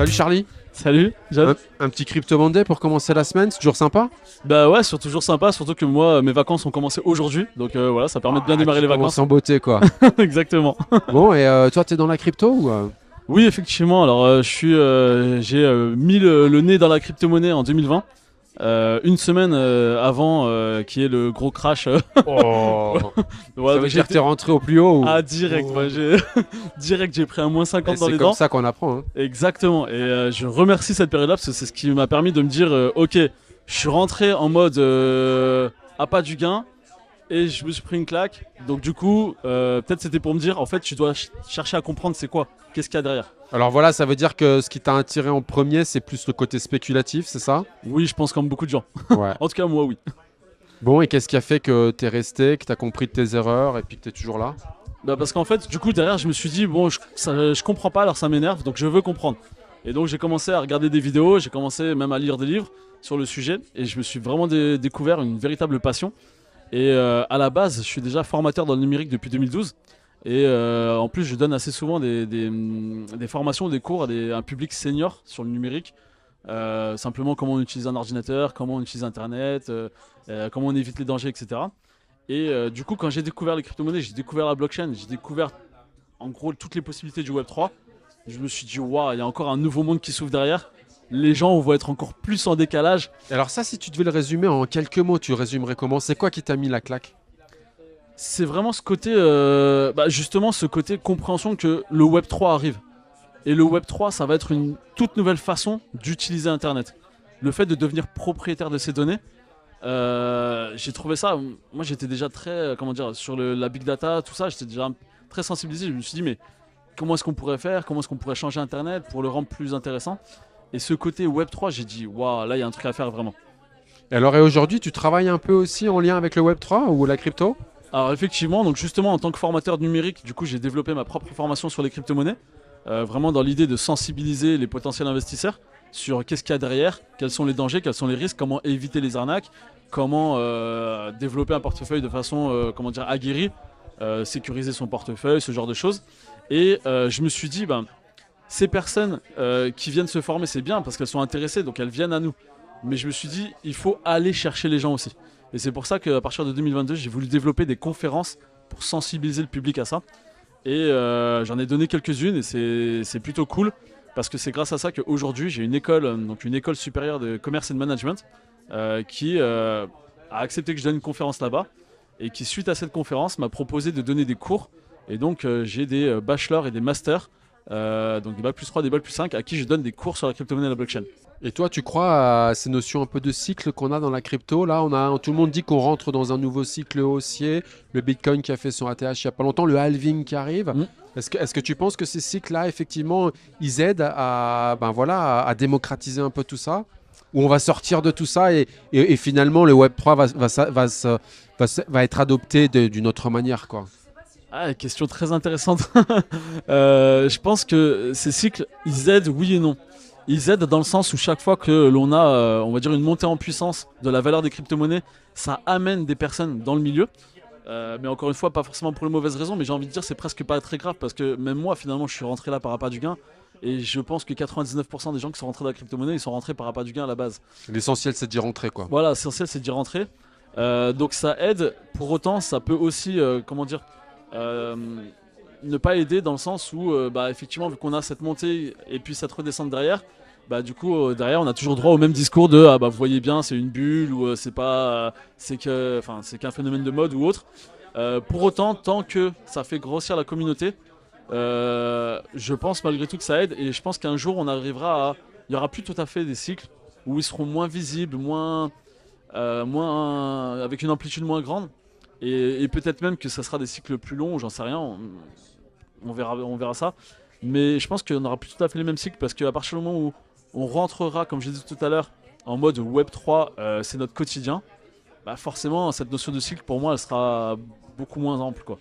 Salut Charlie. Salut, Jade. Un petit Crypto Monday pour commencer la semaine, c'est toujours sympa? Bah ouais, c'est toujours sympa, surtout que moi, mes vacances ont commencé aujourd'hui, donc voilà, ça permet de bien démarrer Tu les commences vacances. en beauté quoi. Exactement. Bon, et toi t'es dans la crypto ou Oui, effectivement, alors j'ai mis le nez dans la crypto-monnaie en 2020, une semaine avant qui est le gros crash. Oh. Voilà, Ça veut donc dire que t'es rentré au plus haut ou... Ah, direct, Oh. ouais, direct, j'ai pris un moins Et 50 dans c'est les comme dents. ça qu'on apprend. Hein. Exactement, et je remercie cette période-là parce que c'est ce qui m'a permis de me dire ok, je suis rentré en mode à pas du gain et je me suis pris une claque. Donc, du coup, peut-être c'était pour me dire en fait, tu dois chercher à comprendre c'est quoi, qu'est-ce qu'il y a derrière. Alors voilà, ça veut dire que ce qui t'a attiré en premier, c'est plus le côté spéculatif, c'est ça? Oui, je pense comme beaucoup de gens. Ouais. En tout cas, moi, oui. Bon, et qu'est-ce qui a fait que t'es resté, que t'as compris de tes erreurs et puis que t'es toujours là? Bah, parce qu'en fait, du coup, derrière, je me suis dit bon, je comprends pas, alors ça m'énerve, donc je veux comprendre. Et donc, j'ai commencé à regarder des vidéos, j'ai commencé même à lire des livres sur le sujet et je me suis vraiment découvert une véritable passion. Et à la base, je suis déjà formateur dans le numérique depuis 2012. Et en plus, je donne assez souvent des formations, des cours à un public senior sur le numérique. Simplement comment on utilise un ordinateur, comment on utilise Internet, comment on évite les dangers, etc. Et du coup, quand j'ai découvert les crypto-monnaies, j'ai découvert la blockchain, j'ai découvert en gros toutes les possibilités du Web3. Je me suis dit, waouh, il y a encore un nouveau monde qui s'ouvre derrière. Les gens vont être encore plus en décalage. Alors ça, si tu devais le résumer en quelques mots, tu résumerais comment? C'est quoi qui t'a mis la claque? C'est vraiment ce côté, justement, ce côté compréhension que le Web3 arrive. Et le Web3, ça va être une toute nouvelle façon d'utiliser Internet. Le fait de devenir propriétaire de ces données, j'ai trouvé ça. Moi, j'étais déjà très, comment dire, sur la big data, tout ça, j'étais déjà très sensibilisé. Je me suis dit, mais comment est-ce qu'on pourrait faire? Comment est-ce qu'on pourrait changer Internet pour le rendre plus intéressant? Et ce côté Web3, j'ai dit, waouh, là, il y a un truc à faire vraiment. Et alors, et aujourd'hui, tu travailles un peu aussi en lien avec le Web3 ou la crypto? Alors effectivement, donc justement en tant que formateur numérique, du coup j'ai développé ma propre formation sur les crypto-monnaies, vraiment dans l'idée de sensibiliser les potentiels investisseurs sur qu'est-ce qu'il y a derrière, quels sont les dangers, quels sont les risques, comment éviter les arnaques, comment développer un portefeuille de façon comment dire aguerrie, sécuriser son portefeuille, ce genre de choses. Et je me suis dit, ben, ces personnes qui viennent se former, c'est bien parce qu'elles sont intéressées, donc elles viennent à nous. Mais je me suis dit, il faut aller chercher les gens aussi. Et c'est pour ça qu'à partir de 2022, j'ai voulu développer des conférences pour sensibiliser le public à ça. Et j'en ai donné quelques-unes et c'est plutôt cool parce que c'est grâce à ça qu'aujourd'hui j'ai une école, donc une école supérieure de commerce et de management qui a accepté que je donne une conférence là-bas et qui suite à cette conférence m'a proposé de donner des cours. Et donc j'ai des bachelors et des masters, donc des bac plus 3, des bac plus 5 à qui je donne des cours sur la crypto-monnaie et la blockchain. Et toi, tu crois à ces notions un peu de cycle qu'on a dans la crypto? Là, tout le monde dit qu'on rentre dans un nouveau cycle haussier. Le Bitcoin qui a fait son ATH il n'y a pas longtemps, le halving qui arrive. Mm. Est-ce que tu penses que ces cycles-là, effectivement, ils aident ben voilà, à démocratiser un peu tout ça? Ou on va sortir de tout ça et finalement le Web3 va être adopté d'une autre manière, quoi. Ah, question très intéressante. Je pense que ces cycles, ils aident oui et non. Ils aident dans le sens où chaque fois que l'on a, on va dire, une montée en puissance de la valeur des crypto-monnaies, ça amène des personnes dans le milieu. Mais encore une fois, pas forcément pour les mauvaises raisons, mais j'ai envie de dire c'est presque pas très grave parce que même moi, finalement, je suis rentré là par appât du gain. Et je pense que 99% des gens qui sont rentrés dans la crypto-monnaie, ils sont rentrés par appât du gain à la base. L'essentiel, c'est d'y rentrer, quoi. Voilà, l'essentiel, c'est d'y rentrer. Donc ça aide. Pour autant, ça peut aussi, comment dire, euh, ne pas aider dans le sens où, effectivement, vu qu'on a cette montée et puis cette redescente derrière, bah du coup derrière on a toujours droit au même discours de ah bah vous voyez bien c'est une bulle ou c'est pas c'est qu'un phénomène de mode ou autre. Pour autant, tant que ça fait grossir la communauté, je pense malgré tout que ça aide et je pense qu'un jour on arrivera à, il y aura plus tout à fait des cycles où ils seront moins visibles, moins avec une amplitude moins grande et peut-être même que ça sera des cycles plus longs, j'en sais rien, on verra ça. Mais je pense qu'on n'aura plus tout à fait les mêmes cycles parce qu'à partir du moment où on rentrera, comme j'ai dit tout à l'heure, en mode Web3, c'est notre quotidien, bah forcément cette notion de cycle pour moi elle sera beaucoup moins ample quoi.